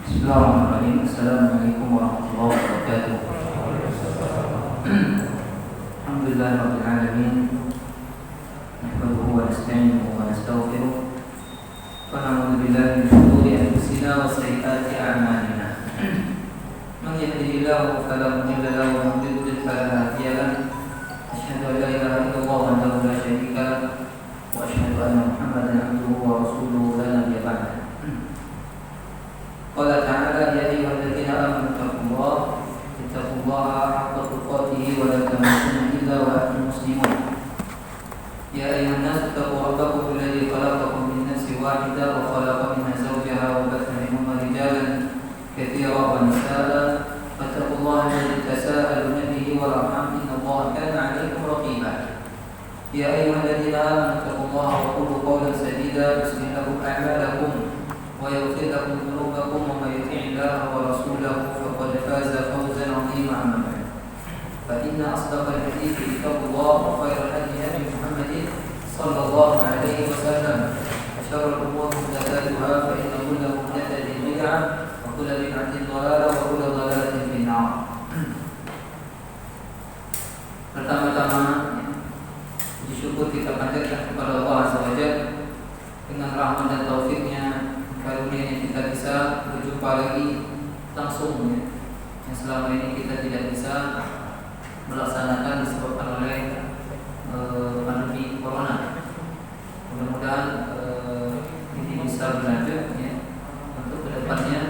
Bismillahirrahmanirrahim. Assalamualaikum warahmatullahi wabarakatuh. Alhamdulillahirabbil alamin. Nahmaduhu wa nasta'inuhu wa nastaghfiruh. Wa na'udzu billahi min shururi anfusina wa sayyiati a'malina. Man yahdihillahu fala mudilla lahu wa man yudlil fala hadiya lahu. Asyhadu an la ilaha illallah wahdahu la syarika lahu wa asyhadu anna Muhammadan abduhu wa rasuluhu la nabiyya ba'dahu. Qala ta'ala ya ayyuhalladzina amanu taqullaha haqqa tuqatih wa la tamutunna illa wa antum muslimun. Ya ayyuhan nasu taqu rabbakum alladzi khalaqakum min nafsin wahidah wa khalaqa minha zawjaha wa batha minhuma rijalan katsiran wa nisaa. Fattaqullaha alladzi tasaaluna bihi wal arham innallaha kana 'alaykum raqiba. Ya ayyuhalladzina amanu taqullaha wa qulu qawlan sadida yuslih lakum a'malakum ويغفر لكم ذنوبكم ومن يطع الله ورسوله فقد فاز فوزا عظيما. أما بعد فإن أصدق الحديث كتاب الله وخير الهدي هدي محمد صلى الله عليه وسلم وشر الأمور محدثاتها فإن كل محدثة بدعة وكل بدعة ضلالة وكل ضلالة في النار. Pertama-tama disyukur kita panjatkan kepada Allah Azza wa Jalla dengan rahmat dan taufiknya, karunia kita bisa berjumpa lagi langsung ya, yang selama ini kita tidak bisa melaksanakan disebabkan oleh pandemi corona. Mudah-mudahan ini bisa berlanjut ya untuk kedepannya.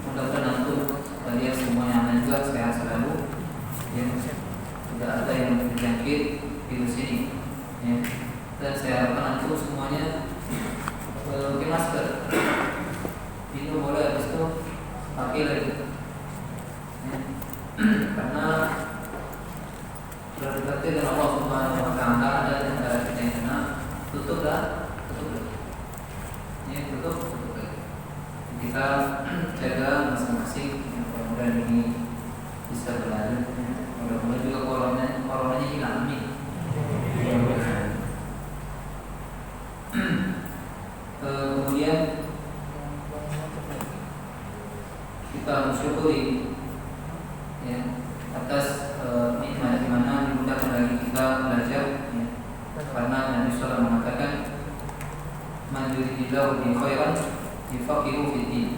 Mudah-mudahan untuk kalian semuanya aman juga, sehat selalu ya, tidak ada yang terjangkit virus ini ya. Dan saya harapkan untuk semuanya pakai masker, minum boleh, habis itu pakai lagi ya. Karena sudah diberkati dengan Allah Subhanahu wa Ta'ala, ada di antara kita yang kena, tutup lagi ya, tutup lagi. Kita jaga masing-masing ya, mudah-mudahan ini bisa berlanjut ya. Mudah-mudahan juga coronanya hilang, amin. Kemudian kita mensyukuri ya, atas nikmat di mana dimudahkan lagi kita belajar ya. Karena Nabi SAW mengatakan man yuridillahu bihi khairan yufaqihu fid din.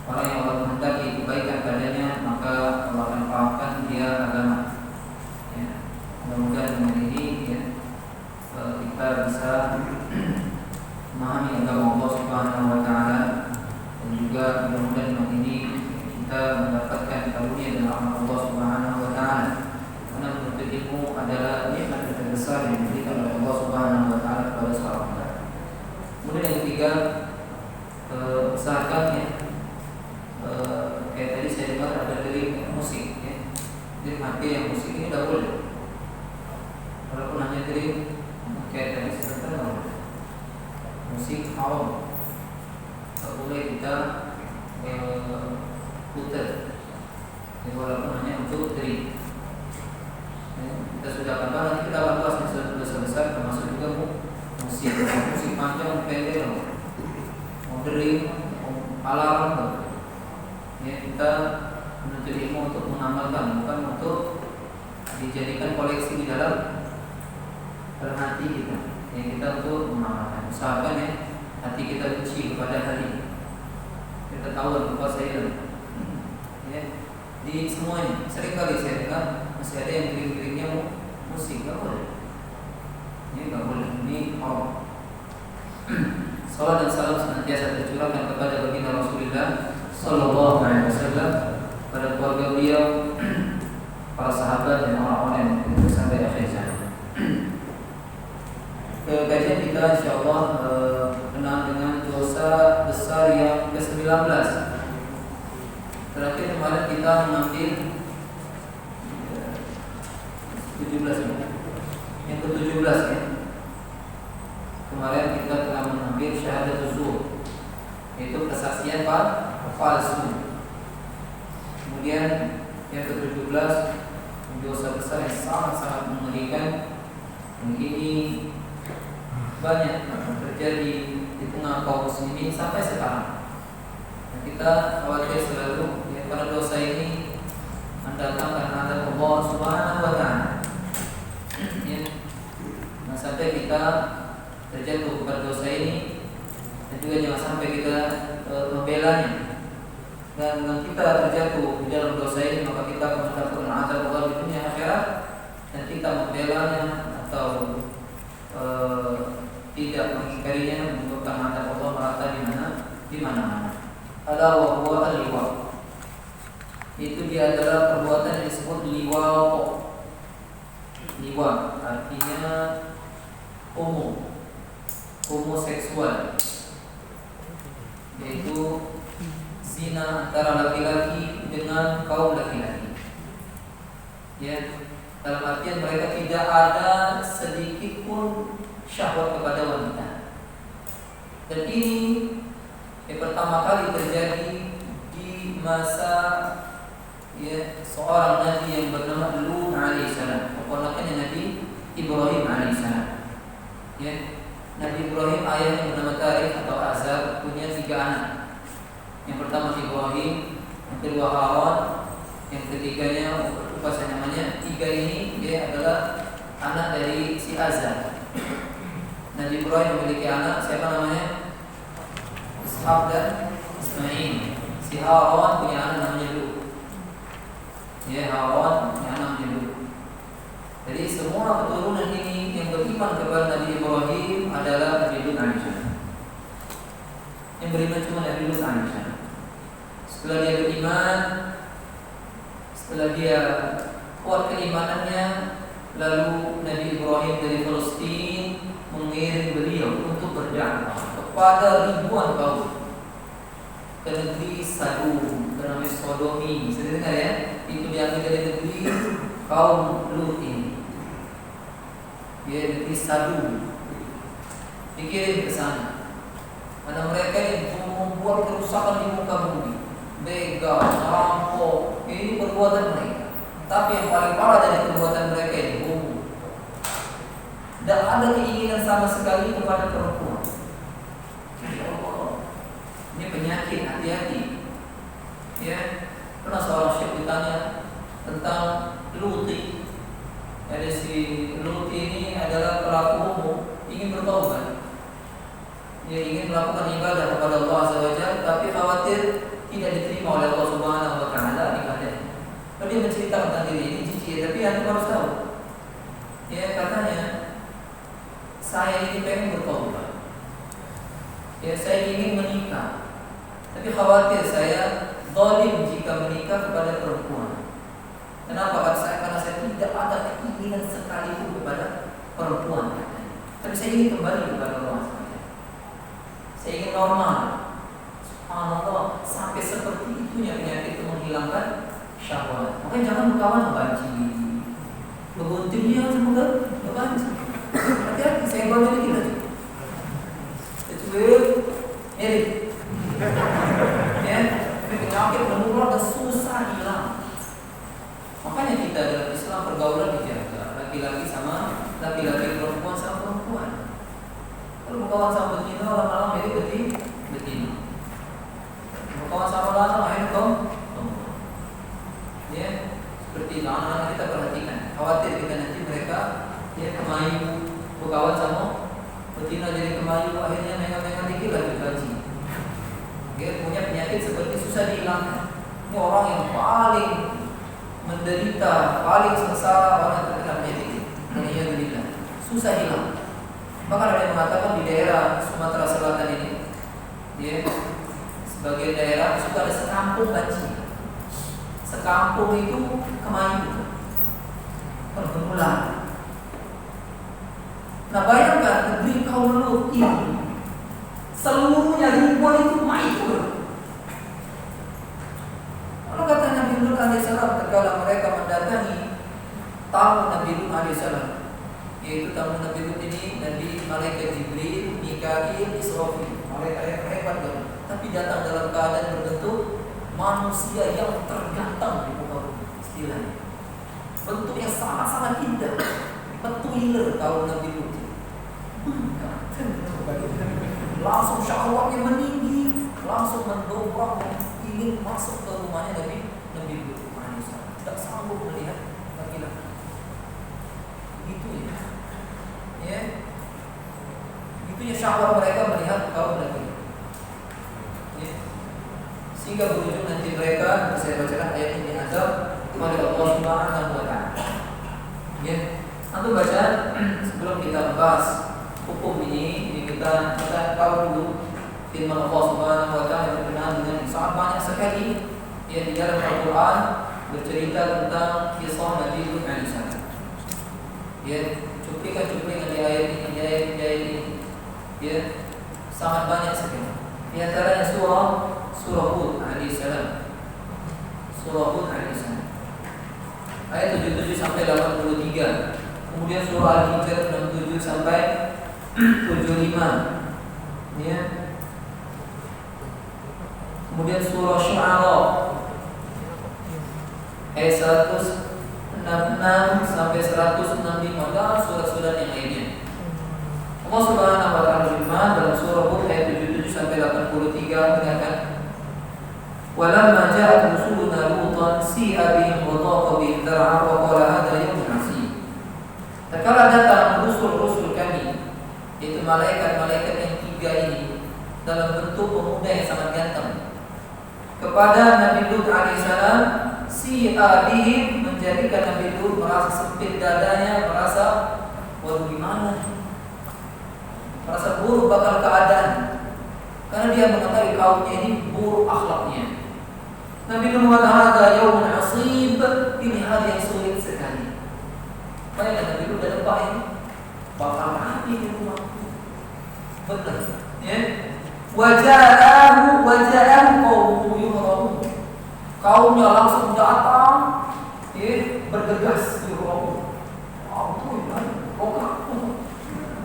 Orang yang Allah menghendaki kebaikan padanya, maka Allah akan fahamkan dia agama ya. Mudah-mudahan dengan ini ya, kita bisa memahami agama Allah Subhanahu wa Ta'ala, dan juga mudah-mudahan dengan ini kita mendapatkan karunia dan rahmat Allah Subhanahu wa Ta'ala. Karena menuntut ilmu adalah nikmat yang terbesar yang diberikan oleh Allah Subhanahu wa Ta'ala kepada seorang hamba. Kemudian yang ketiga, usahakan ya, kayak tadi saya dengar ada dari musik ya. Jadi hati yang musik ini tidak boleh. Walaupun hanya dari kayak tadi saya dengar musik haram, tak boleh kita putar ya, walaupun hanya untuk teri ya. Kita sudah akan bahas, nanti kita akan bahas besar-besar, termasuk juga musik panjang, pendek, mau teri, alarm ya. Kita menuntut ilmu untuk mengamalkan, bukan untuk dijadikan koleksi di dalam hati kita ya. Kita untuk mengamalkan, usahakan ya hati kita benci kepada hal ini. Kita tahu lupa saya ya. Di semuanya seringkali saya dengar masih ada yang giring-giringnya musik, nggak boleh ini, nggak boleh, ini haram. Salam dan salam senantiasa tercurahkan kepada baginda Rasulullah Sallallahu Alaihi Wasallam, pada keluarga beliau, para sahabat dan orang-orang yang sampai akhir zaman. Kajian kita insyaallah kenal dengan dosa besar yang ke-19. Terakhir kemarin kita mengambil 17 ya. Yang ke-17 ya. Kemarin kita telah mengambil syahadat zur, yaitu kesaksian palsu. Kemudian yang ke-17 dosa besar yang sangat-sangat mengerikan, mungkin ini banyak terjadi di tengah kaum muslimin sampai sekarang. Nanti kita khawatir selalu ya, karena dosa ini mendatangkan azab Allah Subhanahu wa taala. Ya. Nah, sampai kita terjatuh pada dosa ini, dan juga jangan sampai kita membelanya. Dan dengan kita terjatuh di dalam dosa ini, maka kita akan mendapatkan azab Allah di dunia akhirat, dan kita membelanya atau tidak mengingkarinya menyebabkan azab Allah merata di mana-mana. Ala wa huwa al-liwa. Itu dia adalah perbuatan yang disebut liwa. Liwa artinya homoseksual, yaitu zina antara laki-laki dengan kaum laki-laki. Ya, dalam artian mereka tidak ada sedikit pun syahwat kepada wanita. Dan ini yang pertama kali terjadi di masa seorang nabi yang bernama Lut alaihissalam, keponakannya Nabi Ibrahim alaihissalam. Ya, Nabi Ibrahim ayahnya bernama Tarikh atau Azar, punya 3 anak. Yang pertama Ibrahim, yang kedua Harun, yang ketiganya lupa saya namanya. 3 ini dia adalah anak dari si Azar. Nabi Ibrahim memiliki anak, siapa namanya? Ishak dan Ismail. Si Harun punya anak namanya Lut. Ya, Harun punya anak namanya Lut. Jadi semua keturunan ini yang beriman kepada Nabi Ibrahim adalah Nabi Lut alaihissalam. Yang beriman cuma Nabi Lut alaihissalam. Setelah dia beriman, setelah dia kuat keimanannya, lalu Nabi Ibrahim dari Palestina mengirim beliau untuk berdakwah kepada ribuan kaum ke negeri Sadum, ke namanya Sodomi. Sudah dengar ya? Itu diambil dari negeri kaum Lut ini. Dia negeri Sadum, dikirim ke sana. Karena mereka yang membuat kerusakan di muka bumi, begal, merampok, ini perbuatan mereka. Tapi yang paling parah dari perbuatan mereka ini homo. Dan ada keinginan sama sekali kepada perempuan. Ya Allah, ini penyakit, hati-hati. Ya, pernah seorang syekh ditanya tentang Luti. Jadi si Luti ini adalah pelaku homo, ingin bertaubat. Dia ingin melakukan ibadah kepada Allah Azza wa Jalla, tapi khawatir tidak diterima oleh Allah Subhanahu wa taala ibadahnya. Lalu dia menceritakan tentang diri ini cici, tapi anda harus tahu. Ya, katanya saya ini pengen bertobat. Ya, saya ingin menikah, tapi khawatir saya zalim jika menikah kepada perempuan. Kenapa? Karena saya tidak ada keinginan sekalipun kepada perempuan. Tapi saya ingin kembali kepada Allah. Saya ingin normal. Subhanallah, sampai seperti itunya penyakit itu menghilangkan syahwat. Makanya jangan berkawan membanci. Begunting dia semoga membanci. Hati-hati, saya bawa ini lagi. Kecuali Erik. Ya, penyakit menular dan susah hilang. Makanya kita dalam Islam pergaulan dijaga, laki-laki sama laki-laki, perempuan sama perempuan. Kalau berkawan sama betina, lama-lama jadi betina. Berkawan sama lanang, akhirnya kaum. Ya, seperti itu anak-anak kita perhatikan. Khawatir kita nanti mereka kemayu, berkawan sama betina jadi kemayu, akhirnya mengang-mengang dikit lagi gaji. Dia punya penyakit seperti susah dihilangkan. Ini orang yang paling menderita, paling sengsara orang yang terkena penyakit ini. Alhamdulillah, susah hilang. Bahkan ada yang mengatakan di daerah Sumatera Selatan ini, ya, sebagai daerah suka ada sekampung banci. Sekampung itu kemayu, berbulan. Nah, bayangkan negeri kaum Lut ini seluruhnya ribuan itu mayu. Kalau kata Nabi Lut alaihissalam, terkala mereka mendatangi tamu Nabi Lut alaihissalam, yaitu tamu Nabi Lut ini Nabi Malaikat Jibril, Mikail, Israfil, mereka yang hebat banget. Tapi datang dalam keadaan berbentuk manusia yang tergantang di muka bumi, istilahnya. Bentuknya sangat-sangat indah, betuiler kalau Nabi Lut. Langsung syahwatnya meninggi, langsung mendobrak ingin masuk ke rumahnya Nabi Lut alaihissalam. Tidak sanggup melihat laki-laki. Begitu ya. Begitunya syahwat mereka melihat kaum laki-laki. Ya. Sehingga berujung nanti mereka, saya bacakan ayat ini azab oleh Allah Subhanahu wa taala. Ya. Antum baca sebelum kita bahas hukum ini kita tahu dulu firman Allah Subhanahu wa taala berkenaan dengan sangat banyak sekali yang di dalam Al-Qur'an bercerita tentang kisah Nabi Lut alaihissalam. Ya, cuplikan-cuplikan di ayat ini, ya, sangat banyak sekali. Di antaranya surah Hud alaihissalam. Surah Hud alaihissalam. Ayat 77 sampai 83. Kemudian surah Al-Hijr 67 sampai 75. Ya. Kemudian surah Syu'ara ayat 166 sampai 165 dan surat-surat yang lainnya. Allah Subhanahu wa taala berfirman dalam surah Hud ayat 77 sampai 83 mengatakan walamma ja'at rusuluna lutan si'a bihim wa dhaqa bihim dhar'an wa qala hadha yawmun 'asib. Tatkala datang rusul-rusul kami, yaitu malaikat-malaikat yang tiga ini dalam bentuk pemuda yang sangat ganteng kepada Nabi Lut alaihissalam, si'a bihim, menjadikan Nabi Lut merasa sempit dadanya, merasa waduh gimana, merasa buruk bakal keadaan karena dia mengetahui kaumnya ini buruk akhlaknya. Nabi Lut mengatakan yaumun asib, ini hari yang sulit sekali. Bayangkan Nabi Lut dan Pak ini bakal mati di rumahku. Betul, ya. Waja'ahu qawmuhu yuhra'un. Kaumnya langsung datang, ya, bergegas di rumahku.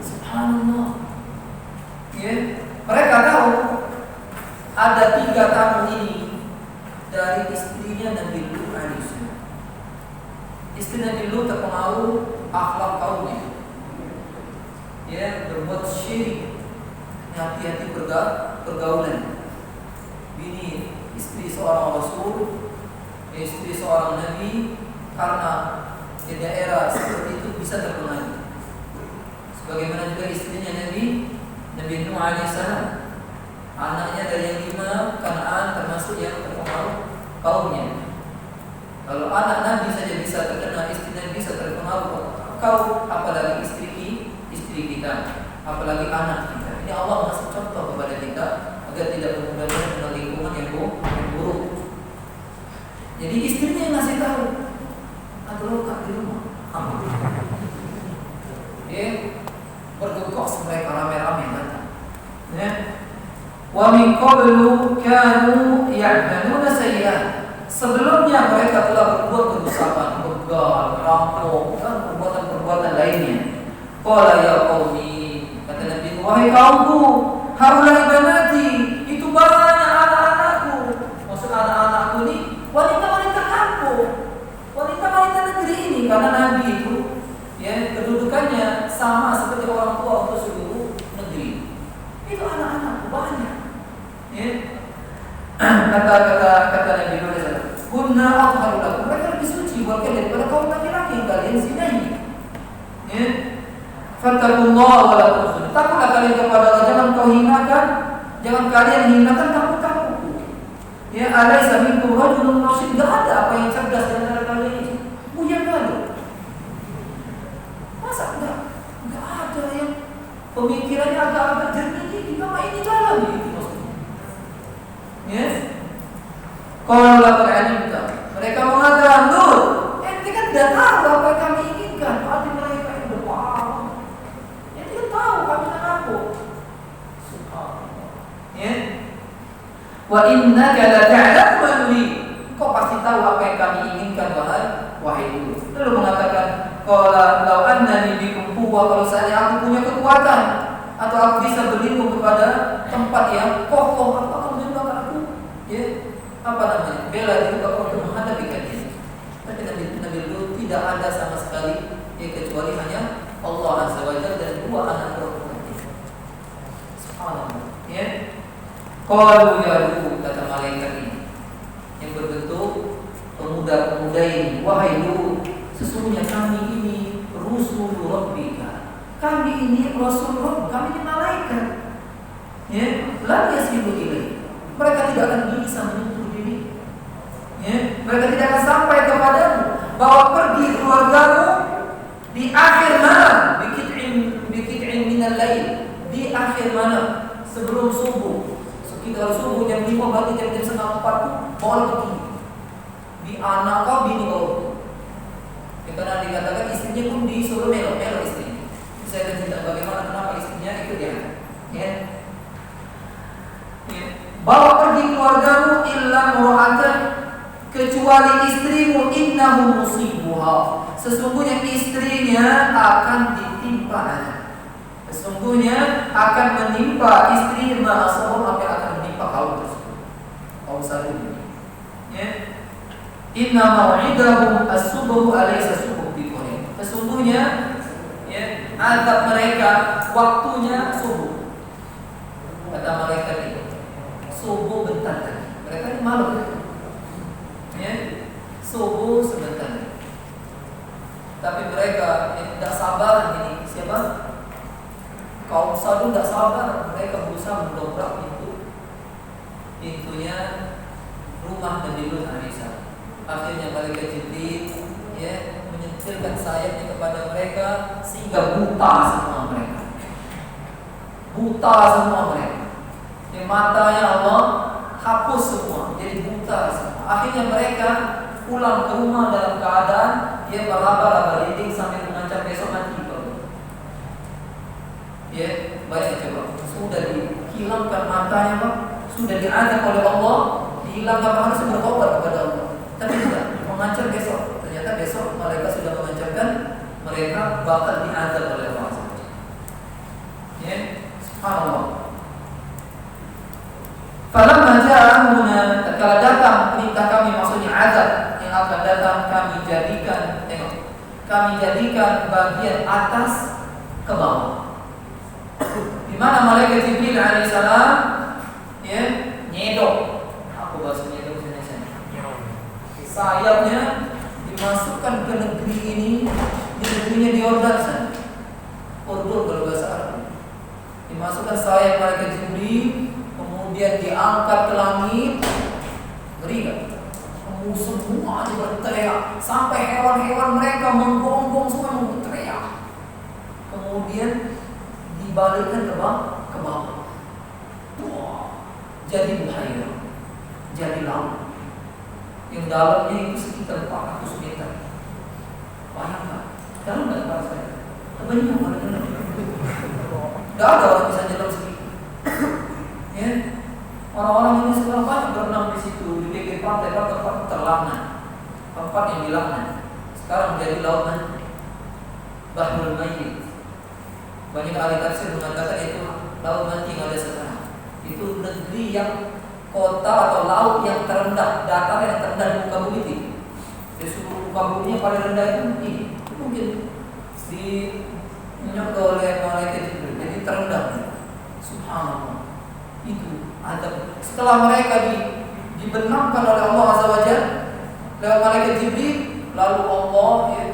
Subhanallah. Ya, mereka tahu ada tiga tamu ini dari istrinya Nabi Lut alaihissalam. Istri Nabi Lut terpengaruh akhlak kaumnya. Ya, berbuat syirik, hati-hati pergaulan. Bini istri seorang rasul, istri seorang nabi, karena di daerah seperti itu bisa terpengaruh. Sebagaimana juga istrinya Nabi Nuh alaihissalam, anaknya dari yang 5 Kanaan termasuk yang terpengaruh kaumnya. Kalau anak Nabi saja bisa terkena, istri Nabi bisa terpengaruh, kau apalagi istri kita, apalagi anak kita. Ini Allah masih contoh kepada kita agar tidak bermudah-mudahan dengan lingkungan yang buruk. Jadi istrinya yang ngasih tahu, ada luka di rumah. Ya, bergegas mereka rame-rame datang. Ya. Wa min qablu kanu ya'maluna sayyi'at. Sebelumnya mereka telah berbuat kedosakan, begal, merampok, dan perbuatan-perbuatan lainnya. Qala ya qaumi, kata Nabi, wahai kaumku, haulai banati, itu banyak anak-anakku. Maksud anak-anakku ini wanita-wanita kampung, wanita-wanita negeri ini, karena Nabi itu, ya, kedudukannya sama seperti orang tua untuk seluruh negeri. Itu anak-anakku banyak. Ya. Kata Nabi Muhammad, kunna atharu lakum, mereka lebih suci buat kalian daripada kaum laki-laki yang kalian zinahi. Ya. Fattaqullaha wa la tukhzun. Takutlah kalian kepada Allah, jangan kau hinakan, jangan kalian hinakan kamu. Ya, alaysa minkum rajulun rasyid, enggak ada apa yang cerdas di antara kalian ini. Buyar kali. Masa enggak ada yang pemikirannya agak-agak jernih ini, ini jalan ini maksudnya. Ya. Kalau lapar alimta, mereka mengatakan, "Nur, ente kan tidak tahu apa yang kami inginkan." Hati mereka yang berpaham. Ente kan tahu kami nak apa. Subhanallah. Ya. Wa innaka la ta'lamu ma nurid. Kau pasti tahu apa yang kami inginkan, wahai Lut. Lalu mengatakan, "Qala law annani bikum quwwah," kalau saya aku punya kekuatan atau aku bisa berlindung kepada tempat yang kokoh, apa kamu jumpa aku? Ya. Apa namanya? Bela diri kau untuk menghadapi kalian. Tapi Nabi Lut tidak ada sama sekali, ya, kecuali hanya Allah Azza wa Jalla dan 2 anak perempuannya. Subhanallah. Ya. Qalu ya Lut, kata malaikat ini yang berbentuk pemuda-pemuda ini, wahai Lut, sesungguhnya kami ini rusul Rabbika, kami ini rasul Rabb, kami ini malaikat. Ya, la yasilu ilaih. Mereka tidak akan bisa menyentuh diri. Ya, mereka tidak akan sampai kepadamu. Bawa pergi keluargamu di akhir malam, bikit'in minal lail, di akhir malam sebelum subuh. Sekitar subuh jam 5 berarti jam 3:30 bawa pergi. Di anak kau, bini kau. Karena dikatakan istrinya pun disuruh melo-melo istrinya. Saya akan cerita bagaimana kenapa istrinya itu dia. Ya. Ya. Bawa pergi keluargamu illa mura'atan, kecuali istrimu, innahu musibuha, sesungguhnya istrinya akan ditimpa anak. Sesungguhnya akan menimpa istri ma'asahum, apa yang akan menimpa kaum tersebut, kaum Salih. Ya. Inna mau'idahum as-subuh alaysa subuh biqarib. Sesungguhnya ya, azab mereka waktunya subuh. Kata malaikat itu, subuh bentar lagi. Mereka ini malu. Ya, subuh sebentar. Tapi mereka tidak sabar ini. Siapa? Kaum Salih tidak sabar. Mereka berusaha mendobrak pintunya rumah Nabi Lut alaihissalam. Akhirnya malaikat Jibril ya menyentilkan sayapnya kepada mereka sehingga buta semua mereka. Buta semua mereka. Di matanya Allah hapus semua, jadi buta semua. Akhirnya mereka pulang ke rumah dalam keadaan dia berlaba-laba dinding sambil mengancam besok mati kalau. Ya, banyak coba. Sudah dihilangkan matanya, Pak. Sudah diazab oleh Allah, dihilangkan, harus bertobat kepada Allah. Tapi tidak, mengancam besok. Ternyata besok mereka sudah mengancamkan mereka bakal diazab oleh Allah. Ya, subhanallah. Falamma ja'a amruna, tatkala datang perintah kami, maksudnya azab yang akan datang, kami jadikan bagian atas ke bawah. Di mana malaikat Jibril alaihissalam ya nyedok. Aku bahasa nyedok Indonesia. Sayapnya dimasukkan ke negeri ini, di negerinya di Yordan sana. Urdun kalau bahasa Arab. Dimasukkan sayap malaikat Jibril, kemudian diangkat ke langit. Ngeri gak? Semua berteriak, sampai hewan-hewan mereka menggonggong semua berteriak. Kemudian dibalikkan ke bawah. Wah, jadi buhaira, jadi laut. Yang dalamnya itu sekitar 400 meter. Bayangkan, dalam nggak bahasa saya? Kebanyakan orang dalam. Nggak ada orang bisa nyelam segitu. Ya, orang-orang ini sekarang banyak berenang di situ, di pinggir pantai, tempat terlangan, tempat yang dilaknat. Sekarang menjadi lautan Bahrul Mayyit. Banyak ahli tafsir mengatakan itu laut mati yang ada sekarang. Itu negeri yang kota atau laut yang terendah, datar yang terendah di muka bumi ini. Di seluruh muka bumi yang paling rendah itu ini. Itu mungkin dinyok oleh malaikat Jibril. Jadi terendah. Subhanallah. Itu adab. Setelah mereka dibenamkan oleh Allah Azza wa Jalla lewat malaikat Jibril, lalu Allah ya,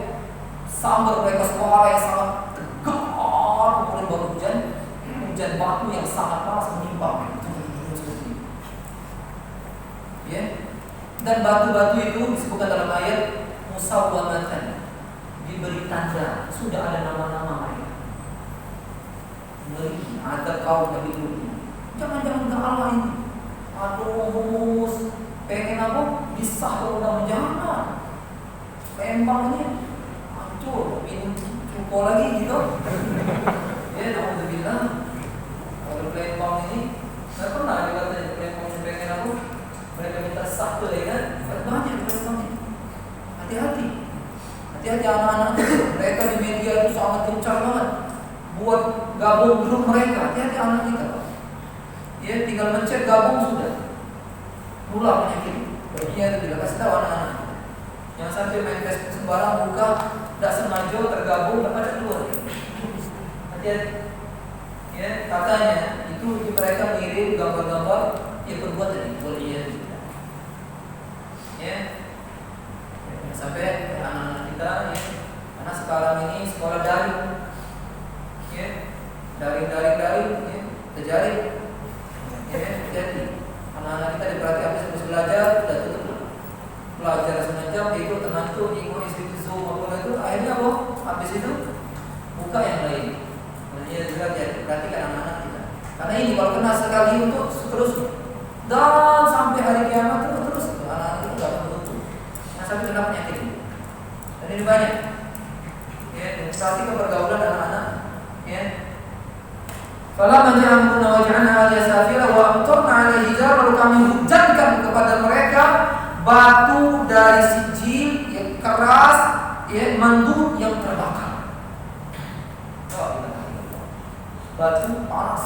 sambar mereka suara yang sangat tegar, kemudian baru hujan batu yang sangat panas menimpa mereka. Ya. Dan batu-batu itu disebutkan dalam ayat musawwamatan, diberi tanda, sudah ada nama-nama mereka. Ngeri, ada kaum Nabi Lut. Jangan-jangan ke Allah ini. Aduh, pengen apa? Disahur dan jangan. Pempangnya hancur, minum cuko lagi gitu. Ya, alhamdulillah. Kalau pempang ini, saya pernah ada katanya pempangnya pengen apa? Mereka minta satu ya kan? Banyak pempangnya. Hati-hati. Hati-hati anak-anak itu. Mereka di media itu sangat gencar banget buat gabung grup mereka. Hati-hati anak kita. Ya, tinggal mencet gabung sudah nular penyakit. Baginya itu tidak kasih tahu anak-anak. Yang sampai main Facebook sembarang buka, tidak sengaja tergabung, dapat keluar. Hati-hati. Ya, katanya itu mereka mengirim gambar-gambar perbuatan ini, ya. Sampai anak-anak kita, ya, karena sekarang ini sekolah daring, ya, daring, ya, terjadi, ya, jadi anak-anak kita diperhatikan habis belajar, sudah tutup belajar semacam itu tentu ikut institusi Zoom apa itu, akhirnya habis itu buka yang lain. Makanya juga jadi perhatikan anak-anak kita. Karena ini kalau kena sekali untuk seterusnya dan sampai hari kiamat terus anak-anak itu tidak akan berhenti. Yang sampai kena penyakit ini. Dan ini banyak. Ya, demonstrasi kepergaulan anak-anak. Ya. Falamma ja'alna wa ja'alna 'alaiha safira wa amtarna 'alaihi hijara, lalu kami hujankan kepada mereka batu dari sijil yang keras, ya, mandul yang terbakar. Batu panas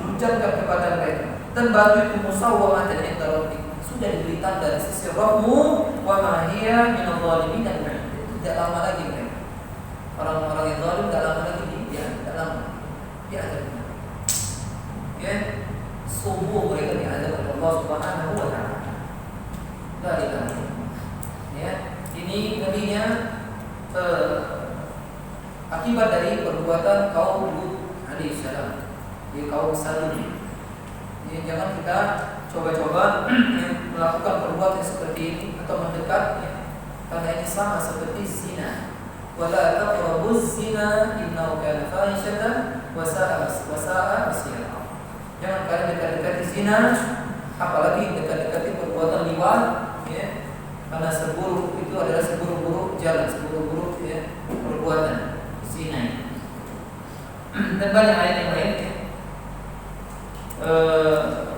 hujankan kepada mereka, dan batu itu musawwamatan 'inda rabbik, sudah diberi tanda dari sisi Rabbmu, wa ma hiya minadh dhalimin, dan tidak lama lagi mereka orang-orang yang zalim tidak lama lagi diazab. Ya, subuh mereka diazab oleh Allah Subhanahu wa taala. Ya, ini nantinya akibat dari perbuatan kaum Lut alaihissalam, di kaum Salih. Ya, jangan kita coba-coba melakukan perbuatan seperti ini atau mendekat, ya, karena ini sama seperti zina. Wala taqrabuz zina innahu kana fahishatan wa sa'a masyira. Jangan kalian dekat-dekati zina, apalagi dekat-dekati perbuatan liwat, ya, karena seburuk itu adalah seburuk-buruk jalan, seburuk-buruk, ya, perbuatan zina. Dan banyak ayat yang lain, ya,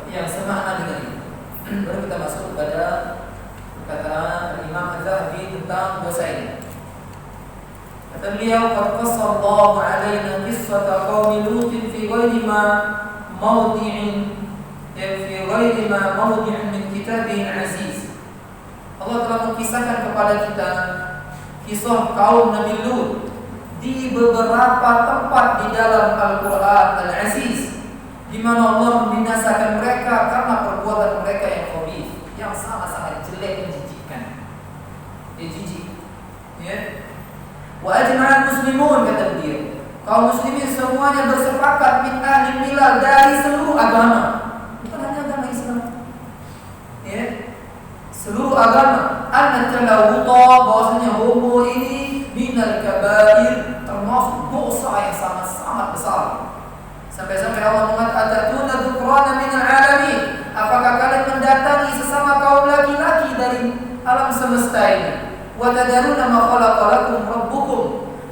yang semakna dengan ini. Baru kita masuk kepada perkataan Imam Az-Zahabi tentang dosa ini. Kata beliau, qad qassallahu 'alaina qissata qaumi Lut fi ghairi ma mawdi'in min kitabihil aziz. Allah telah mengisahkan kepada kita kisah kaum Nabi Lut di beberapa tempat di dalam Al-Quran Al-Aziz, di mana Allah membinasakan mereka karena perbuatan mereka yang khabith, yang sangat-sangat jelek, menjijikkan. Jijik. Ya. Wa ajma'al muslimun, kata beliau, kaum muslimin semuanya bersepakat min ahli milal, dari seluruh agama, bukan hanya agama Islam, ya, seluruh agama, anna talawuta, bahwasanya homo ini minal kabair, termasuk dosa yang sangat-sangat besar. Sampai-sampai Allah mengatakan, atatuna dhukrana minal alamin, apakah kalian mendatangi sesama kaum laki-laki dari alam semesta ini? Wa tadaruna ma khalaqalakum rabbukum,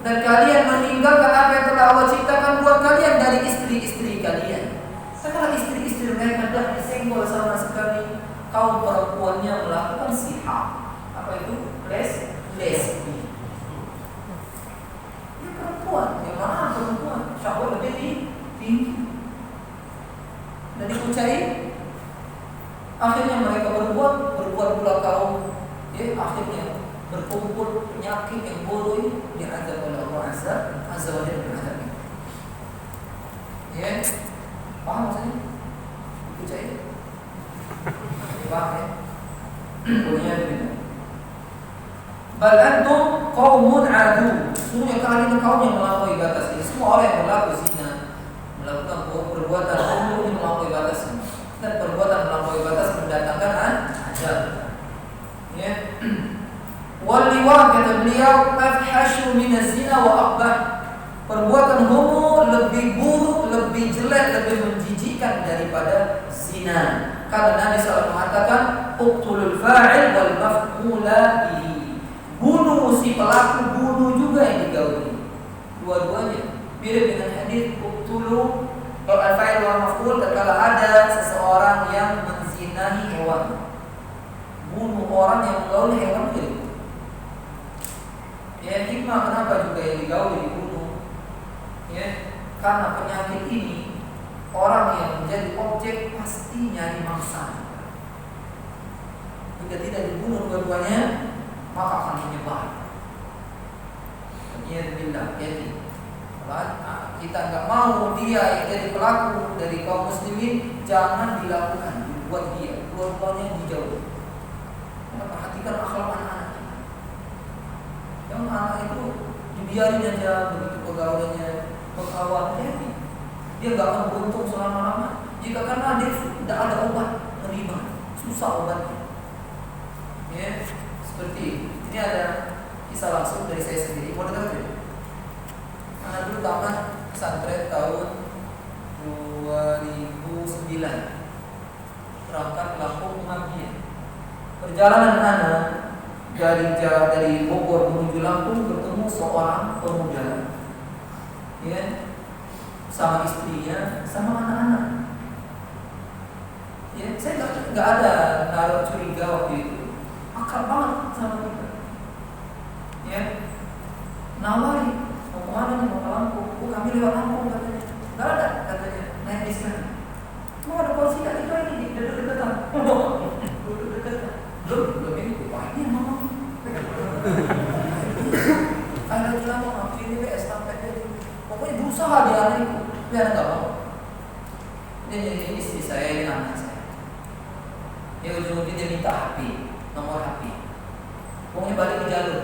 dan kalian meninggalkan apa yang telah Allah ciptakan buat kalian dari istri-istri kalian. Sekarang istri-istri mereka dah disenggol sama sekali, kaum perempuannya melakukan sihar. Apa itu? Lesbi. Ini perempuan, yang mana perempuan? Syahwat lebih tinggi. Dan dikucai, akhirnya mereka berbuat pula kaum, ya, akhirnya berkumpul penyakit yang buruk ini diazab oleh Allah Azza wa Jalla berazab. Ya, paham maksudnya? Dikucai. Paham, ya? Punya begitu. Bal antum qaumun adu. Sesungguhnya kalian itu kaum yang melampaui batas. Ini semua orang yang berlaku zina, melakukan perbuatan homo ini melampaui batas. Dan perbuatan melampaui batas mendatangkan azab. Ya. Wal liwat, kata beliau, afhashu min az-zina wa aqbah. Perbuatan homo lebih buruk, lebih jelek, lebih menjijikkan daripada zina. Karena Nabi SAW mengatakan, uqtulul fa'il wal maf'ula bihi. Bunuh si pelaku, bunuh juga yang digauli. Dua-duanya mirip dengan hadis uqtulu al-fa'il wal maf'ul, tatkala ada seseorang yang menzinahi hewan. Bunuh orang yang menggauli hewan itu. Ya, hikmah kenapa juga yang digauli dibunuh? Ya, karena penyakit ini orang yang menjadi objek pasti nyari mangsa. Jika tidak dibunuh dua-duanya, maka akan menyebar. Ya, billah, jadi kita nggak mau dia jadi pelaku dari kaum muslimin, jangan dilakukan, dibuat dia keluarganya dijauh. Kita perhatikan akhlak anak-anak kita. Yang anak itu dibiarin aja begitu pergaulannya, berkawan, dia nggak akan beruntung selama-lama. Jika karena dia tidak ada obat terima, susah obatnya. Ya, seperti ini ada kisah langsung dari saya sendiri. Mau dengar tidak? Anak dulu tamat pesantren tahun 2009, berangkat ke Lampung pengabdian. Perjalanan anak dari Bogor menuju Lampung bertemu seorang pemuda, ya, sama istrinya, sama anak-anak. Ya, saya nggak ada naruh curiga waktu itu, akrab banget sama kita. Ya, nawari mau kemana nih, mau ke Lampung? Kami lewat Lampung katanya. Nggak ada katanya, naik bis kan. Mau ada polisi kan itu ini dekat-dekatan. Belum ini wah ini mama. Ada di Lampung, waktu ini estafet itu. Pokoknya berusaha dia itu, biar nggak mau. Ini istri saya, ini anak saya. Dia ujung-ujung dia minta HP, nomor HP. Pokoknya balik ke jalur,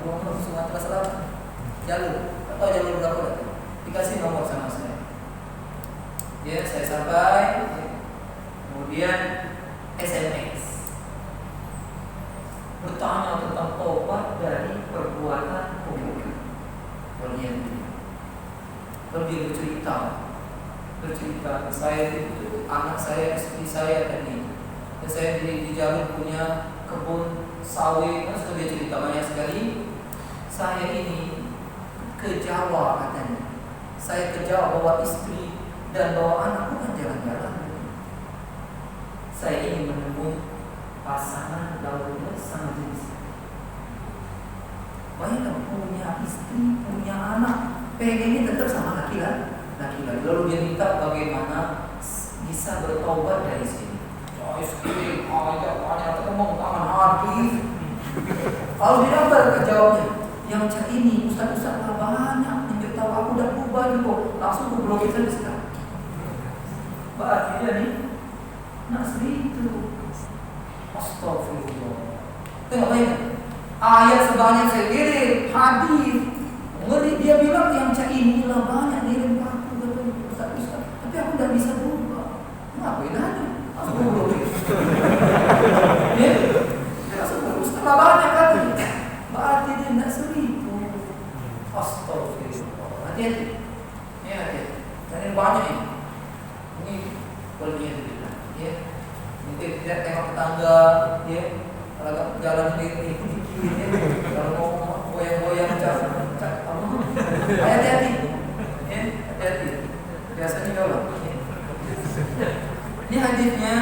pulang ke Sumatera Selatan. Jalur, atau jalur berapa itu? Dikasih nomor sama saya. Ya, saya sampai, kemudian SMS bertanya tentang tobat dari perbuatan pemuda. Lalu dia bercerita, saya itu anak saya, istri saya tadi. Dan saya di jalur punya kebun sawit, kan sudah dia cerita banyak sekali. Saya ini ke Jawa katanya. Saya ke Jawa bawa istri dan bawa anak, bukan jalan-jalan. Saya ingin menemui pasangan lawannya sama jenis. Bayangkan punya istri, punya anak, pengennya tetap sama laki-laki. Lalu dia minta bagaimana bisa bertobat dari sini. Istri, ayah, banyak ngomong tangan hati. Kalau dia jawabnya, yang cak ini ustaz-ustaz lah banyak menceritakan aku udah berubah gitu, langsung ke blogger saja sekarang. Berarti dia nih, nak itu. Astagfirullah. Tengok bayangkan, ayat sebanyak segini, hadis. Ngeri dia bilang yang cak ini lah banyak ngirim aku katanya ustaz-ustaz, tapi aku udah bisa berubah. Ngapain aja? Ya, setelah banyak kan, berarti dia tidak seribu. Astagfirullah. Hati-hati, ya hati-hati. Dan ini banyak ini. Ini kuliah kita. Ya, mungkin tidak tengok tetangga, ya, kalau jalan sendiri, ya, kalau mau goyang-goyang hati-hati, ya, hati-hati. Biasanya kalau. Ini hadisnya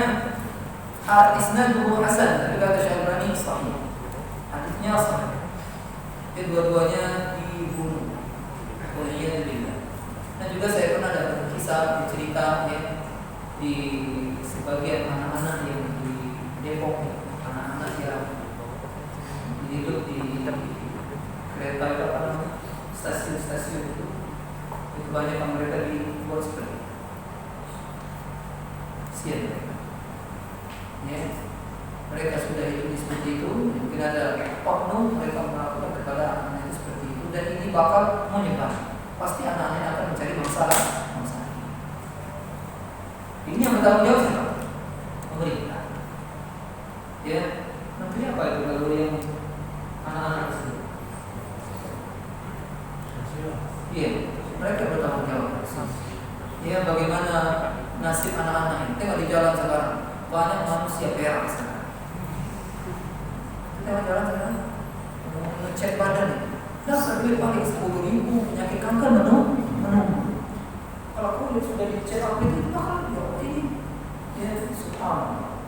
isnaduhu hasan, tapi kata Syaikhani sahih. Hadisnya sahih. Kedua-duanya dibunuh oleh Yahudi. Dan juga saya pernah dapat kisah cerita ya, di sebagian anak-anak yang di Depok, anak-anak yang hidup di kereta stasiun-stasiun itu banyak mereka dibuat seperti sian mereka. Ya, mereka sudah hidup seperti itu. Mungkin ada oknum mereka melakukan kepada anak-anak itu seperti itu, dan ini bakal menyebar. Pasti anak-anak akan mencari masalah. Ini yang bertanggung jawab siapa? Pemerintah. Ya, nanti apa itu kalau yang anak-anak tersebut? Iya, mereka bertanggung jawab. Ya, bagaimana nasib anak-anak ini? Tengok di jalan sekarang, banyak manusia perak sekarang. Kita jalan sekarang, ngecek badan nih. Dasar duit paling 10.000, penyakit kanker menunggu. Kalau kulit sudah dicek apa itu bakal ini. Ya, subhanallah.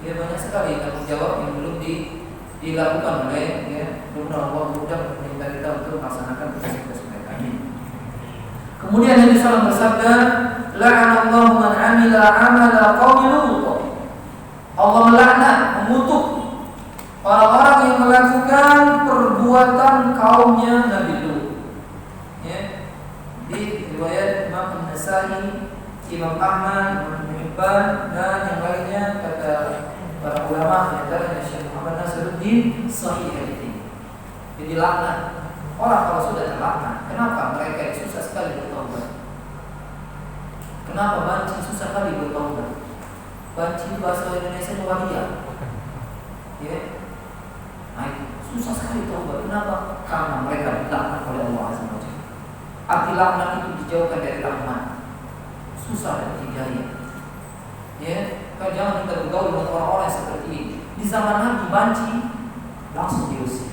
Ya, banyak sekali tanggung jawab yang belum dilakukan oleh ya, Allah mudah meminta kita untuk melaksanakan tugas mereka ini. Kemudian Nabi SAW bersabda, la'anallahu man 'amila 'amala qaumi Lut. Allah melaknat, mengutuk orang-orang yang melakukan perbuatan kaumnya Nabi Lut. Ya. Di An-Nasa'i, Imam Ahmad, Ibnu Hibban dan yang lainnya kata para ulama antaranya Syekh Muhammad Nasiruddin sahih hadis ini. Jadi laknat. Orang kalau sudah terlaknat, kenapa mereka susah sekali bertaubat? Kenapa banci susah sekali bertaubat? Banci bahasa Indonesia waria. Ya. Nah, susah sekali taubat. Kenapa? Karena mereka dilaknat oleh Allah Azza wa Jalla. Arti laknat itu dijauhkan dari rahmat. Susah dan hidayah. Ya, kan jangan kita bergaul dengan orang-orang seperti ini. Di zaman Nabi banci langsung diusir.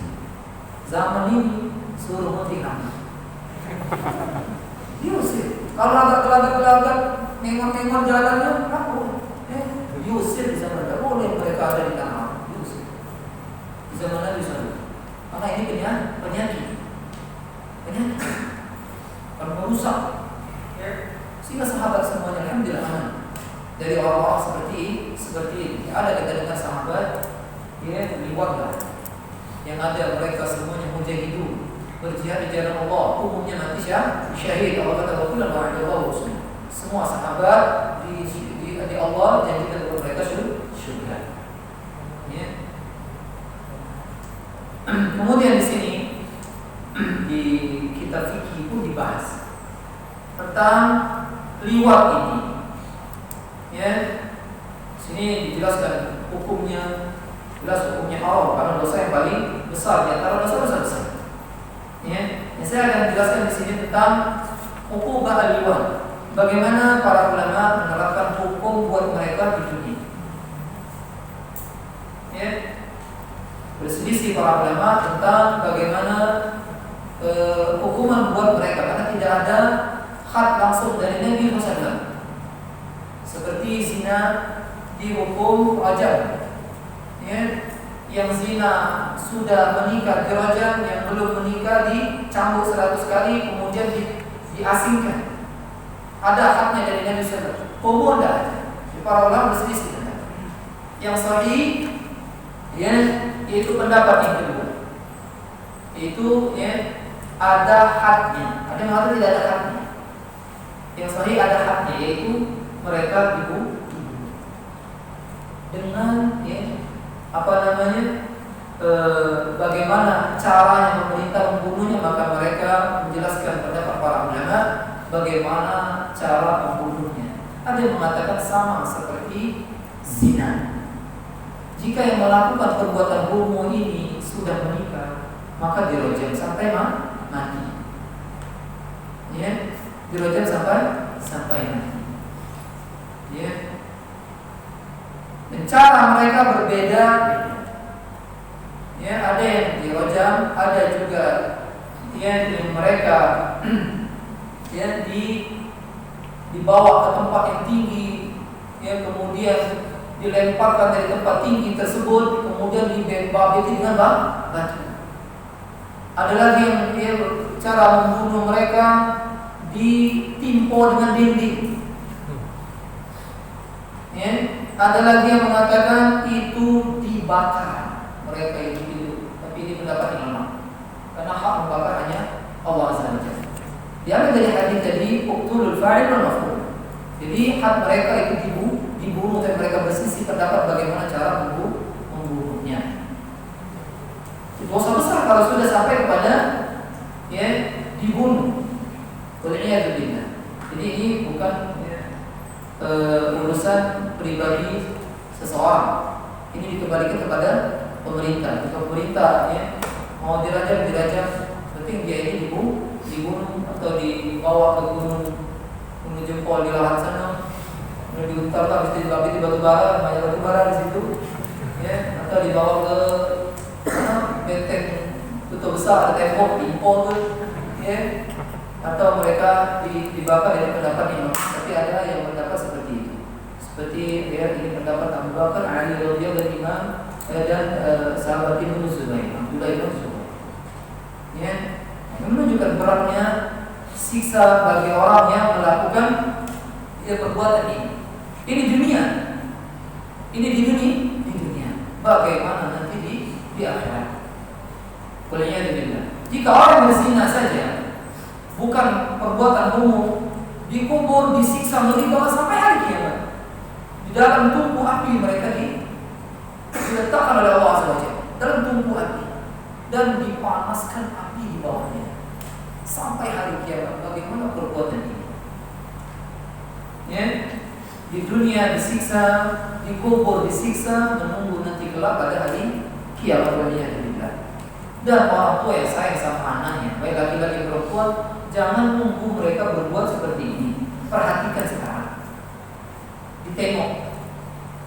Zaman ini suruh menteri Nabi diusir. Kalau agak nengok jalannya, diusir di zaman. Tidak boleh mereka ada di tanah. Diusir di zaman Nabi SAW. Karena ini penyakit karena merusak. Sehingga sahabat semuanya alhamdulillah aman dari orang-orang seperti ini. Ada kita dengar sahabat liwat yang ada mereka semuanya mujahidun, berjihad di jalan Allah, umumnya nanti syahid. Allah kata wa wa'adallahu husna. Semua sahabat di Allah janjikan kepada mereka syurga. Ya. Kemudian di sini di kitab fikih pun dibahas tentang liwat ini. Ya. Sini dijelaskan hukumnya, jelas hukumnya haram karena dosa yang paling besar di antara dosa-dosa besar. Ya, saya akan jelaskan di sini tentang hukum al-liwat. Bagaimana para ulama menerapkan hukum buat mereka di dunia. Ya, berselisih para ulama tentang bagaimana hukuman buat mereka karena tidak ada had langsung dari Nabi Muhammad. Seperti zina dihukum rajam. Ya, yang zina sudah menikah dirajam, yang belum menikah dicambuk 100 kali kemudian diasingkan. Ada haknya dari Nabi sallallahu alaihi wasallam. Hukum ada. Para ulama berselisih tentang. Yang sahih ya yaitu pendapat yang kedua. Itu ya ada haknya. Ada yang mengatakan tidak ada haknya. Yang sahih ada haknya yaitu mereka dibunuh dengan bagaimana caranya pemerintah membunuhnya, maka mereka menjelaskan pendapat para ulama bagaimana cara membunuhnya. Ada yang mengatakan sama seperti zina. Jika yang melakukan perbuatan homo ini sudah menikah, maka dirajam sampai mati. Ya, dirajam sampai mati. Ya. Dan cara mereka berbeda. Ya, ada yang dirajam, ada juga yang mereka dibawa ke tempat yang tinggi, ya, kemudian dilemparkan dari tempat tinggi tersebut, kemudian dibabiti dengan batu. Ada lagi yang cara membunuh mereka ditimpa dengan dinding. Ya, ada lagi yang mengatakan itu dibakar. Mereka itu hidup, tapi ini pendapat yang lemah. Karena hak membakar hanya Allah Azza wa Jalla. Diambil dari hadis tadi, uqtulul fa'il wal maf'ul. Jadi hak mereka itu dibunuh dan mereka bersisi pendapat bagaimana cara membunuhnya. Dosa besar kalau sudah sampai kepada dibunuh. Wal'iyadu billah. Jadi ini bukan urusan pribadi seseorang. Ini dikembalikan kepada pemerintah. Jika pemerintah mau dirajam, penting dia ini dibunuh atau dibawa ke gunung jempol di lahan sana, kemudian diutarakan, habis dibabiti batu bara, banyak batu bara di situ, ya, atau dibawa ke benteng tutup besar, ada tembok, diimpor, ya, atau mereka dibakar dari pendapat imam. Tapi ada yang pendapat seperti itu. Seperti ini pendapat Abu Bakar, Ali radhiyallahu anhu, Imam dan sahabat Ibnu Zubair, Abdullah bin Zubair. Ya, menunjukkan beratnya siksa bagi orang yang melakukan perbuatan ini. Ini dunia. Ini di dunia. Bagaimana nanti di akhirat? Kuliahnya demikian. Jika orang berzina saja, bukan perbuatan homo, dikubur ini bahwa sampai hari kiamat di dalam tungku api mereka diletakkan oleh Allah SWT dalam tungku api dan dipanaskan api di bawahnya sampai hari kiamat. Bagaimana perbuatan ini? Ya, di dunia disiksa, di kubur disiksa, menunggu nanti kelak pada hari kiamat. Dan orang tua yang sayang sama anaknya, baik laki-laki perempuan, jangan nunggu mereka berbuat seperti ini. Perhatikan sekarang, ditengok,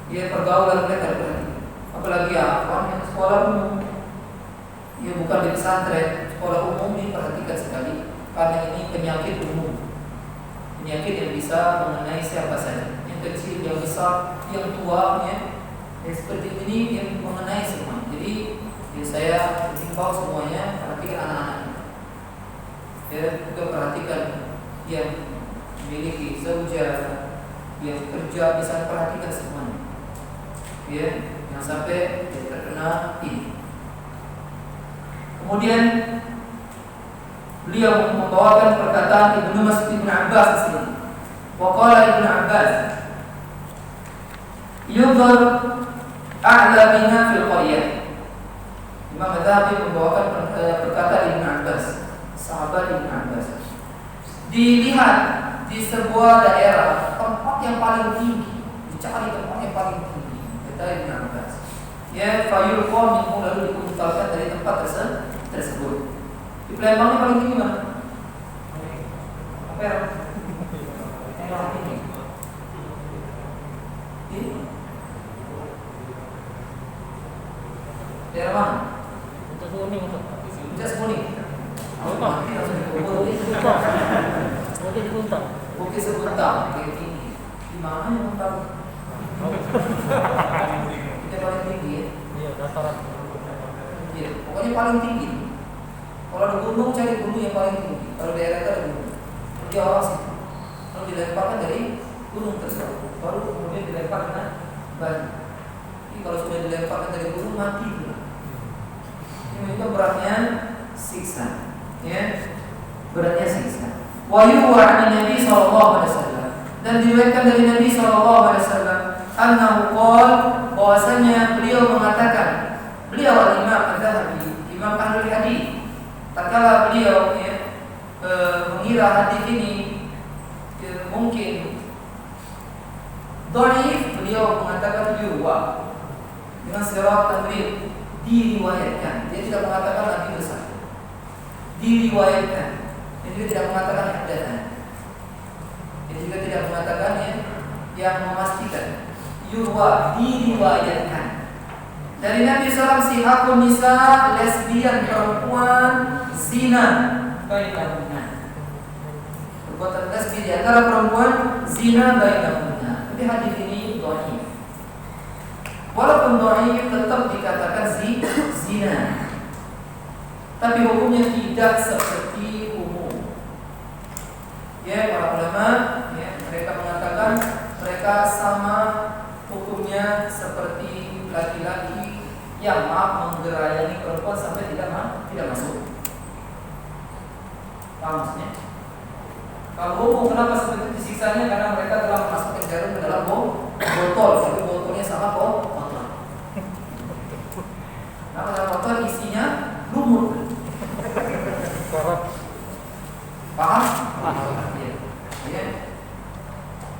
ya pergaulan mereka berarti. Apalagi yang sekolah umum, ya bukan di pesantren, sekolah umum diperhatikan sekali karena ini penyakit umum, penyakit yang bisa mengenai siapa saja, yang kecil, yang besar, yang tua, ya seperti ini yang mengenai semua. Jadi saya himbau semuanya perhatikan anak-anak, ya juga perhatikan yang memiliki zauja, yang kerja, bisa perhatikan semuanya, ya yang sampai terkena ini. Kemudian beliau membawakan perkataan Ibnu Mas'ud Ibnu Abbas di sini. Waqala Ibnu Abbas, "Yudhar a'la bina fil qaryah." Imam Adzhabi membawakan perkataan Ibnu Abbas, sahabat Ibnu Abbas. Dilihat di sebuah daerah tempat yang paling tinggi, dicari tempat yang paling tinggi, kata Ibnu Abbas. Ya, fayulqa minhu, lalu dikuntalkan dari tempat tersebut. Di Palembang paling tinggi mana? Apa ya? Yang tinggi. Di daerah mana? Jas Kuning. Bukit Sebuntang, Bukit tinggi. Di mana yang tahu? Kita paling tinggi ya? Iya, dataran. Iya, pokoknya paling tinggi. Kalau ada gunung, cari gunung yang paling tinggi. Kalau daerah itu ada gunung, dia orang situ. Lalu dilemparkan dari gunung tersebut, baru kemudian dilempar dengan batu. Jadi kalau sudah dilemparkan dari gunung, mati pula. Ini juga beratnya siksa, ya, beratnya siksa. Wa yuwa an Nabi sallallahu alaihi wasallam, dan diriwayatkan dari Nabi sallallahu alaihi wasallam annahu qala, bahwasanya beliau mengatakan, beliau al-Imam Adzhabi, Imam Ahlul Hadis, tatkala beliau mengira hadis ini mungkin dhaif, beliau mengatakan yuwa dengan syarat tamrid, diriwayatkan. Dia tidak mengatakan Nabi bersabda, diriwayatkan. Dia juga tidak mengatakan haddatsan. Dia juga tidak mengatakan yang memastikan. Yurwa, diriwayatkan dari Nabi SAW, sihakun nisa, lesbian perempuan, zina bainahunna, perbuatan lesbi di antara perempuan, zina bainahunna. Tapi hadis ini dhaif. Walaupun dhaif tetap dikatakan zina, tapi hukumnya tidak seperti umum. Ya, para ulama, ya, mereka mengatakan mereka sama hukumnya seperti laki-laki yang menggerayani perempuan sampai tidak masuk. Paham maksudnya? Kalau hukum kenapa seperti disiksanya? Karena mereka telah memasukkan jarum ke dalam botol, tapi botolnya sama kok. Nah, dalam botol isinya lumut. Paham? Ya.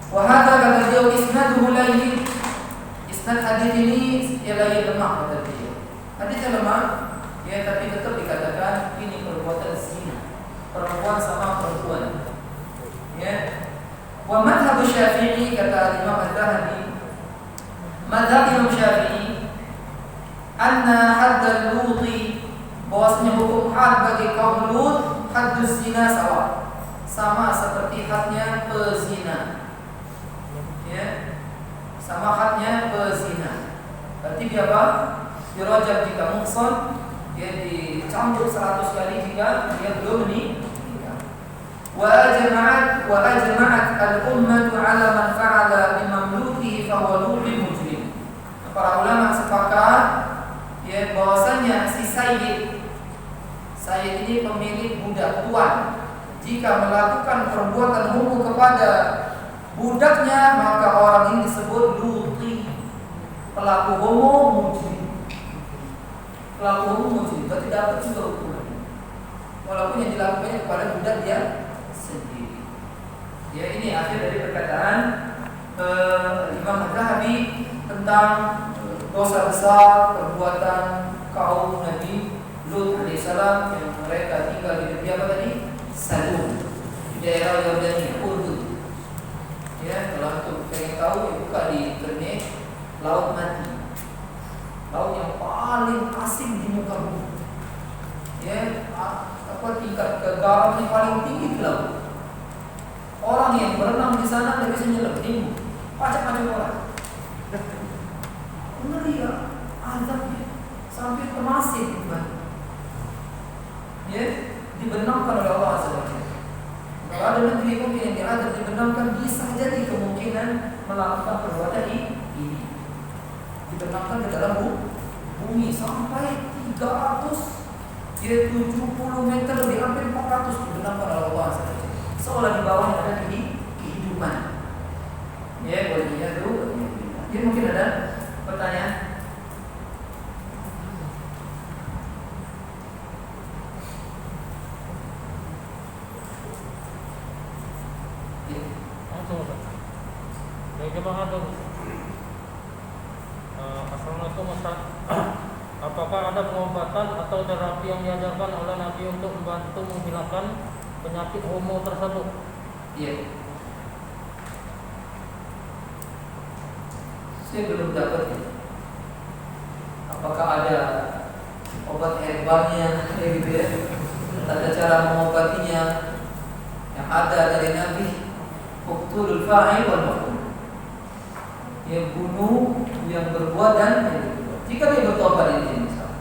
Wahada kata dia isnaduhu layyin. Isnad hadis ini ialah lemah kata dia. Hadisnya lemah, ya, tapi tetap dikatakan ini perbuatan zina, perempuan sama perempuan. Ya. Wa madhhab Syafi'i, kata Imam Adzhabi, madhhab Imam Syafi'i, anna hadd al-luti, bahwasanya hukum had bagi kaum Lut, hadduz zina sama seperti hadnya pezina. Ya, sama hadnya pezina. Berarti dia apa? Dirajam jika muhsan, dia dicambuk 100 kali jika dia belum menikah. Wa ajma'at al-ummatu 'ala man fa'ala bi mamlukihi fa huwa lutin mujrim. Para ulama sepakat, ya, bahwasanya si sayyid ini pemilik budak tuan, jika melakukan perbuatan hukum kepada budaknya, maka orang ini disebut luti, pelaku homo mujrim. Pelaku homo mujrim berarti dapat juga hukuman, walaupun yang dilakukannya kepada budak dia sendiri. Ya, ini akhir dari perkataan Imam Az-Zahabi tentang dosa besar perbuatan kaum Nabi Lut alaihissalam yang mereka tinggal di negeri apa tadi? Sadum, di daerah Yordania, Urdun. Ya, kalau untuk pengen tahu, buka di internet Laut Mati, laut yang paling asing di muka bumi. Ya, tingkat kegaramnya paling tinggi di laut. Orang yang berenang di sana tidak bisa nyelam, bingung, macam-macam orang. Ngeri ya, azabnya sampai ke Mesir, ya, dibenamkan oleh Allah Azza wa Jalla. Kalau ada negeri mungkin yang diadab dibenamkan, bisa jadi kemungkinan melakukan perbuatan ini. Dibenamkan ke dalam bumi sampai 370 meter, lebih hampir 400 dibenamkan oleh Allah Azza wa Jalla. Seolah di bawahnya ada kehidupan. Ya, boleh dilihat dulu. Jadi mungkin ada pertanyaan. Assalamualaikum Ustaz. Apakah ada pengobatan atau terapi yang diajarkan oleh Nabi untuk membantu menghilangkan penyakit homo tersebut? Iya. Saya belum dapat ya. Apakah ada obat herbalnya, gitu ya? Ada cara mengobatinya yang ada dari Nabi? Uqtulul fa'il wal maf'ul. Yang bunuh, yang berbuat dan yang berbuat. Jika dia bertobat ini, misalnya,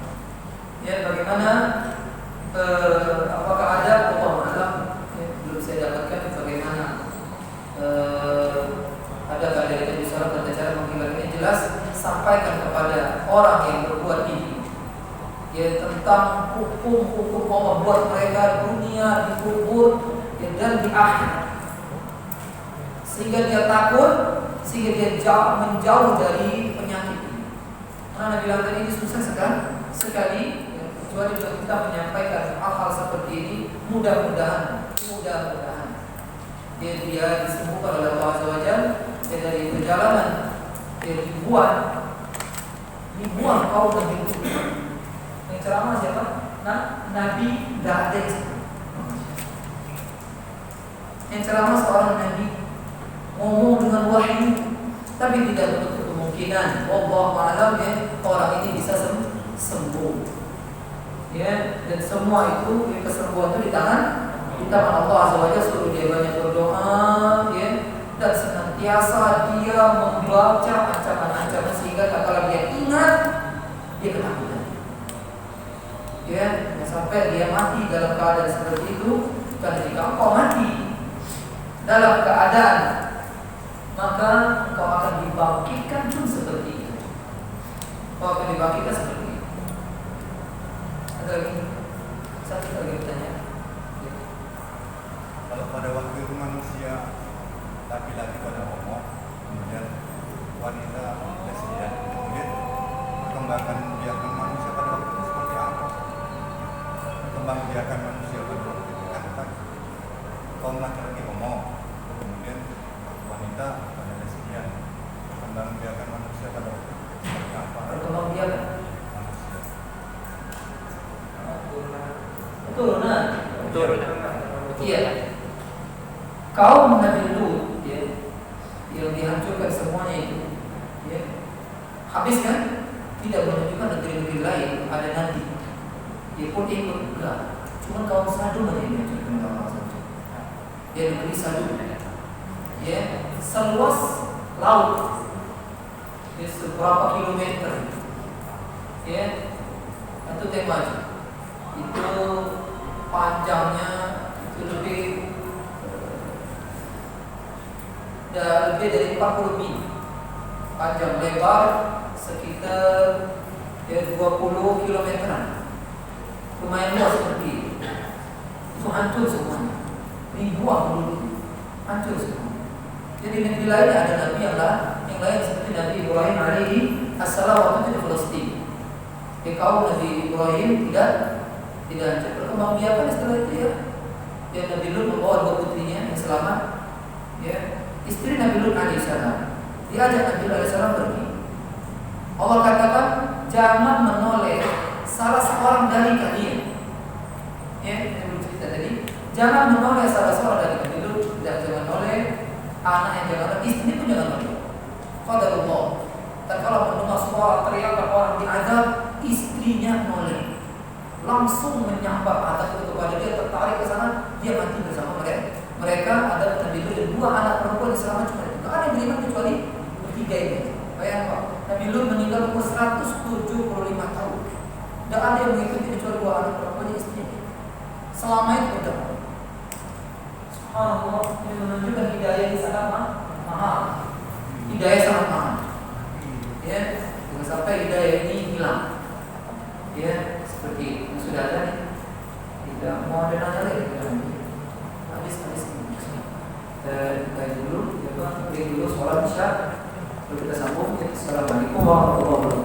ya bagaimana? Apakah ada? Allah Alam. Ya, belum saya dapatkan bagaimana. Adakah dari Nabi Sallallahu Alaihi Wasallam cara menghilangkannya? Jelas sampaikan kepada orang yang berbuat ini, ya, tentang hukum Allah buat mereka dunia, di kubur, ya, dan di akhirat, sehingga dia takut, sehingga dia menjauh dari penyakit ini. Karena Nabi bilang ini susah sekali, ya, kecuali kita menyampaikan hal-hal seperti ini, mudah-mudahan dia disembuhkan oleh Allah Azza wa Jalla. Ya, dari perjalanan ribuan kaum Nabi itu yang ceramah siapa? Nabi tidak ada yang ceramah seorang Nabi, ngomong dengan wahyu, tapi tidak menutup kemungkinan Allah Alam, ya, orang ini bisa sembuh. Ya, dan semua itu, ya, kesembuhan itu di tangan Allah Azza wa Jalla. Suruh dia banyak berdoa, ya, dan senantiasa dia membaca ancaman-ancaman, sehingga kalau dia ingat, dia ketakutan. Ya, sampai dia mati dalam keadaan seperti itu. Karena jika engkau mati dalam keadaan, maka engkau akan dibangkitkan pun seperti itu. Engkau akan dibangkitkan seperti itu. Ada lagi? Satu lagi pertanyaan. Kalau pada waktu itu manusia laki-laki pada homo, kemudian wanita lesbian, kemudian perkembangan biakan manusia pada waktu itu seperti apa? Perkembangan biakan manusia pada waktu itu kan kaum laki-laki homo, kemudian wanita pada lesbian. Perkembangan biakan manusia pada waktu itu seperti apa? Perkembangan biakan manusia. Turunan. Iya. Kaum Nabi Lut, ya, yang dihancurkan semuanya itu, ya, habis kan? Tidak menunjukkan negeri-negeri lain ada Nabi. Dia pun ikut enggak. Cuma kaum Sadum aja yang dihancurkan Allah saja. Ya, negeri Sadum, ya, seluas laut, ya, seberapa kilometer, ya, itu tema itu panjangnya itu lebih dari 40 mil, panjang lebar sekitar, ya, 20 kilometeran, lumayan luas seperti itu hancur semuanya, ribuan penduduk hancur semua. Jadi negeri lain ada nabi yang lain seperti Nabi Ibrahim alaihi assalam waktu itu di Palestina. Di kaum Nabi Ibrahim tidak hancur. Berkembangbiakan setelah itu ya. Ya Nabi Lut membawa dua putrinya yang selamat. Ya, istri Nabi Lut alaihissalam diajak Nabi Lut alaihissalam pergi. Allah katakan jangan menoleh salah seorang dari kalian. Ya, yang bercerita tadi, jangan menoleh salah seorang dari kalian. Dan jangan menoleh anak yang jangan menoleh, istri pun jangan menoleh. Qadarullah. Dan kalau mendengar suara teriakan orang diazab, istrinya menoleh, langsung menyambar atas itu kepada dia, tertarik ke sana, dia mati bersama mereka. Mereka ada Nabi Lut dan dua anak perempuan yang selamat cuma itu. Tidak ada yang beriman kecuali bertiga ini. Bayangkan Pak, Nabi Lut meninggal umur 175 tahun. Tidak ada yang mengikuti kecuali dua anak perempuan istrinya. Selama itu berdakwah. Subhanallah, ini menunjukkan hidayah di sana mahal. Hidayah sangat mahal. Ya, jangan sampai hidayah ini hilang. Ya, seperti yang sudah ada nih. Tidak mau ada nada lagi. Habis dulu, break dulu sholat isya. Lalu kita sambung. Assalamualaikum warahmatullahi wabarakatuh.